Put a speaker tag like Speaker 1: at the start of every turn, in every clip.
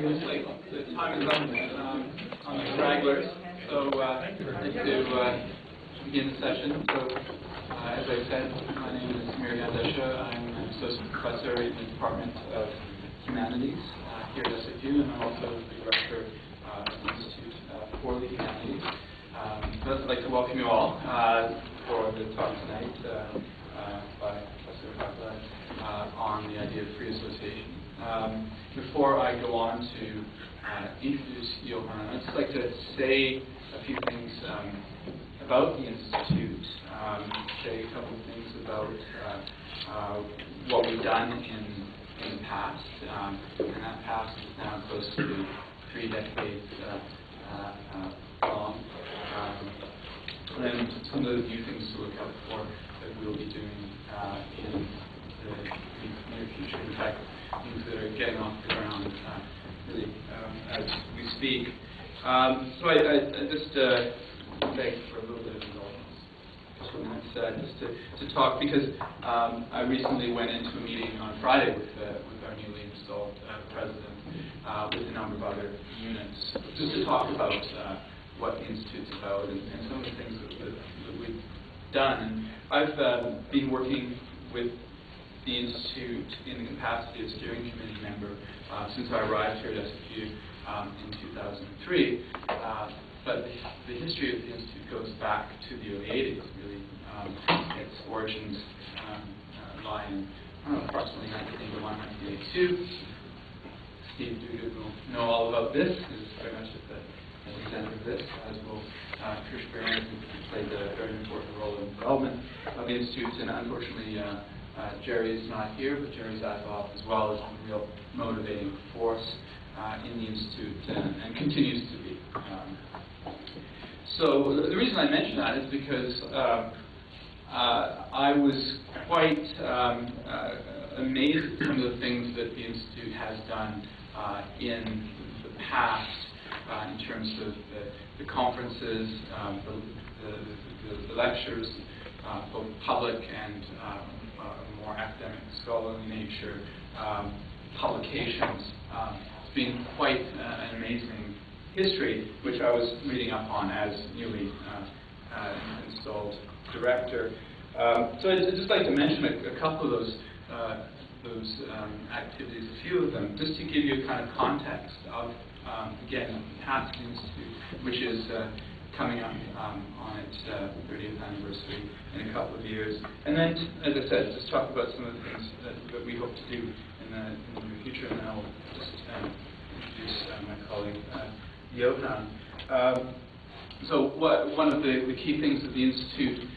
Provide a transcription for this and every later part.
Speaker 1: looks like the time is up on the stragglers, so I'd like to begin the session. So, as I said, my name is Samir Gandesha. I'm an associate professor in the Department of Humanities here at SFU, and I'm also the director of the Institute for the Humanities. So I'd like to welcome you all for the talk tonight by Professor Hartle on the idea of free association. Before I go on to introduce Johan, I'd just like to say a few things about the Institute, say a couple of things about what we've done in the past, and that past is now close to 3 decades long, and some of the new things to look out for that we'll be doing in the near future. In fact, things that are getting off the ground really as we speak. So I just beg for a little bit of indulgence, just 1 minute, just to talk, because I recently went into a meeting on Friday with our newly installed president, with a number of other units, just to talk about what the Institute's about and some of the things that we've done. And I've been working with the Institute in the capacity of steering committee member since I arrived here at SFU in 2003. But the history of the Institute goes back to the early 80s, really. Its origins lie in approximately 1981, 1982. Steve Duda will know all about this. He's very much at the center of this, as will Trish Barron, who played a very important role in the development of the Institute. And unfortunately, Jerry's not here, but Jerry's Adolf as well as a real motivating force in the Institute and continues to be. So the reason I mention that is because I was quite amazed at some of the things that the Institute has done in the past in terms of the conferences, the lectures, both public and more academic, scholarly nature, publications. It's been quite an amazing history, which I was reading up on as newly installed director. So I'd just like to mention a couple of those activities, a few of them, just to give you a kind of context of, again, past the Institute, which is coming up on its 30th anniversary in a couple of years. And then, as I said, just talk about some of the things that we hope to do in the near future, and then I'll just introduce my colleague, Johan. So one of the key things that the Institute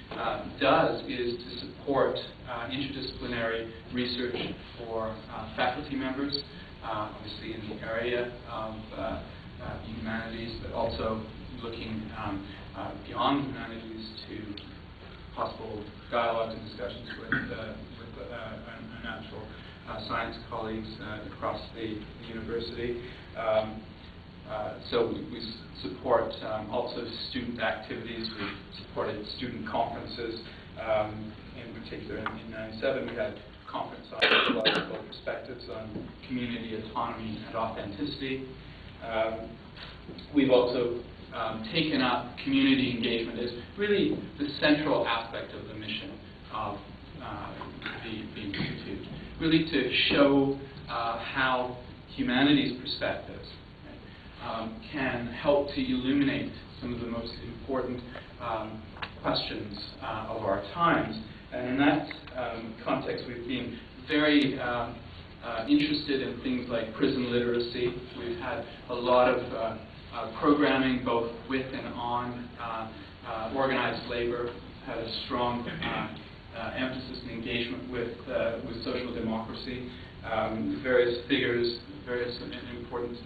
Speaker 1: does is to support interdisciplinary research for faculty members, obviously in the area of humanities, but also looking beyond humanities to possible dialogues and discussions with our natural science colleagues across the university. So we support also student activities. We've supported student conferences. In particular, in 97, we had a conference on theological perspectives on community autonomy and authenticity. We've also taken up community engagement as really the central aspect of the mission of the Institute, really to show how humanities perspectives can help to illuminate some of the most important questions of our times. And in that context, we've been very interested in things like prison literacy. We've had a lot of programming both with and on organized labor. We've had a strong emphasis and engagement with social democracy. Various figures, various important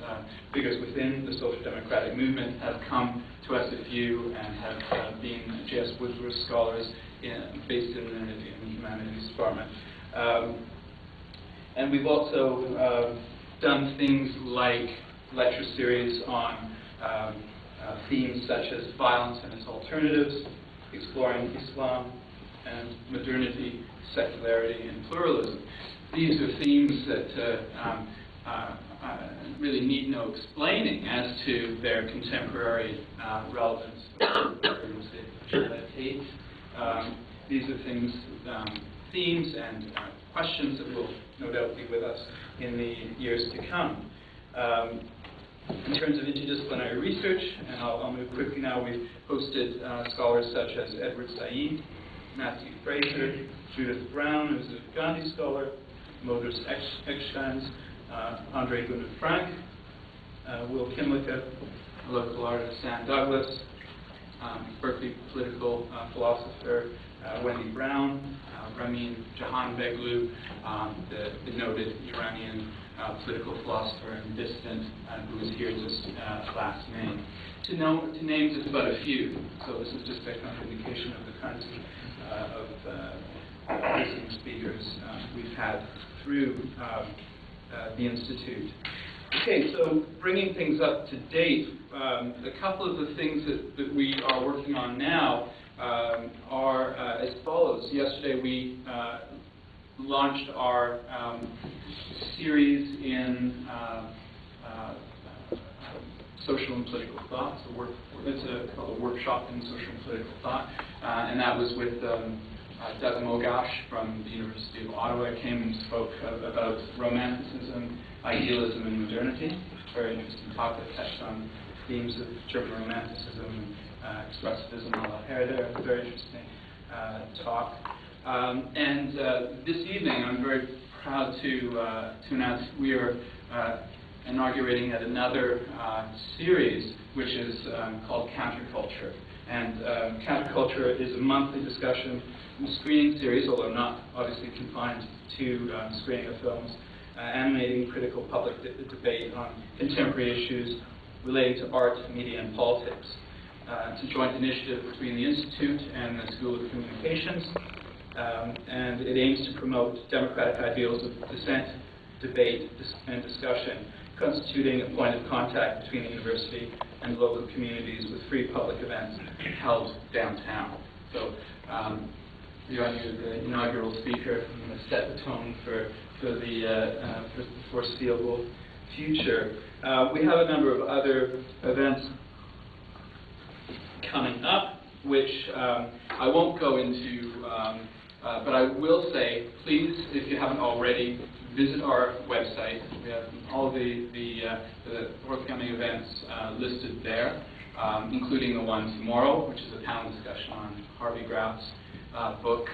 Speaker 1: figures within the social democratic movement have come to SFU and have been J.S. Woodworth scholars based in the humanities department. And we've also done things like lecture series on themes such as violence and its alternatives, exploring Islam, and modernity, secularity, and pluralism. These are themes that really need no explaining as to their contemporary relevance. These are things, themes and questions that will no doubt be with us in the years to come. In terms of interdisciplinary research, and I'll move quickly now, we've hosted scholars such as Edward Said, Matthew Fraser, Judith Brown, who's a Gandhi scholar, Modus Eksteins, Andre Gunnar Frank, Will Kimlicka, a local artist, Sam Douglas, Berkeley political philosopher Wendy Brown, Ramin Jahanbegloo, the noted Iranian political philosopher and dissident who was here just last May. To name just about a few, so this is just a kind of indication of the kinds of listening speakers we've had through the Institute. Okay, so bringing things up to date, a couple of the things that we are working on now are as follows. Yesterday we launched our series in social and political thought. It's called a workshop in social and political thought, and that was with Doug Mogash from the University of Ottawa. Came and spoke about romanticism, idealism, and modernity. Very interesting talk that touched on themes of German romanticism and expressivism and all that there. Very interesting talk. And this evening, I'm very proud to announce we are inaugurating yet another series, which is called Counterculture. And Counterculture is a monthly discussion screening series, although not obviously confined to screening of films, animating critical public debate on contemporary issues relating to art, media, and politics. It's a joint initiative between the Institute and the School of Communications, and it aims to promote democratic ideals of dissent, debate, and discussion, constituting a point of contact between the university and local communities with free public events held downtown. So, Johan, you're the inaugural speaker. I'm going to set the tone for the foreseeable future. We have a number of other events coming up, which I won't go into, but I will say, please, if you haven't already, visit our website. We have all the forthcoming events listed there, including the one tomorrow, which is a panel discussion on Harvey Graf's book,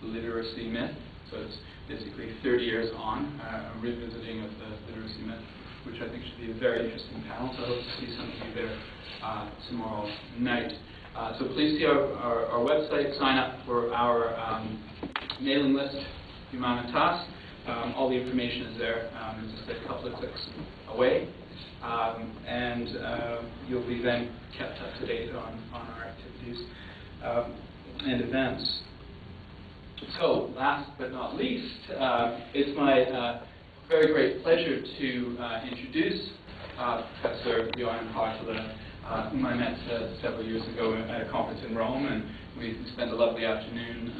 Speaker 1: The Literacy Myth. So it's basically 30 years on, a revisiting of the literacy myth, which I think should be a very interesting panel. So I hope to see some of you there tomorrow night. So please see our website, sign up for our mailing list, Humanities. All the information is there. It's just a couple of clicks away. And you'll be then kept up to date on our activities and events. So, last but not least, it's my very great pleasure to introduce Professor Johan Hartle, whom I met several years ago at a conference in Rome, and we spent a lovely afternoon.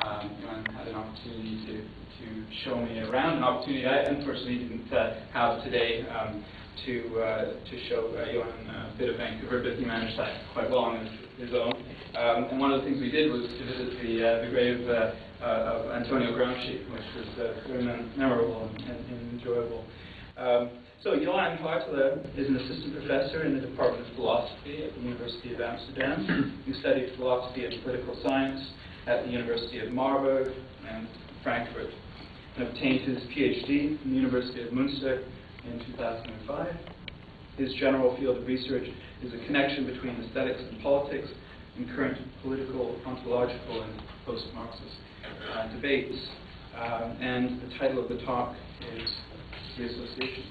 Speaker 1: Johan had an opportunity to show me around, an opportunity I unfortunately didn't have today to show Johan a bit of Vancouver, but he managed that quite well on his own. And one of the things we did was to visit the grave of Antonio Gramsci, which was very memorable and enjoyable. So Johan Hartle is an assistant professor in the Department of Philosophy at the University of Amsterdam. He studied philosophy and political science at the University of Marburg and Frankfurt, and obtained his PhD from the University of Münster in 2005. His general field of research is a connection between aesthetics and politics in current political, ontological, and post-Marxist debates. And the title of the talk is The Association.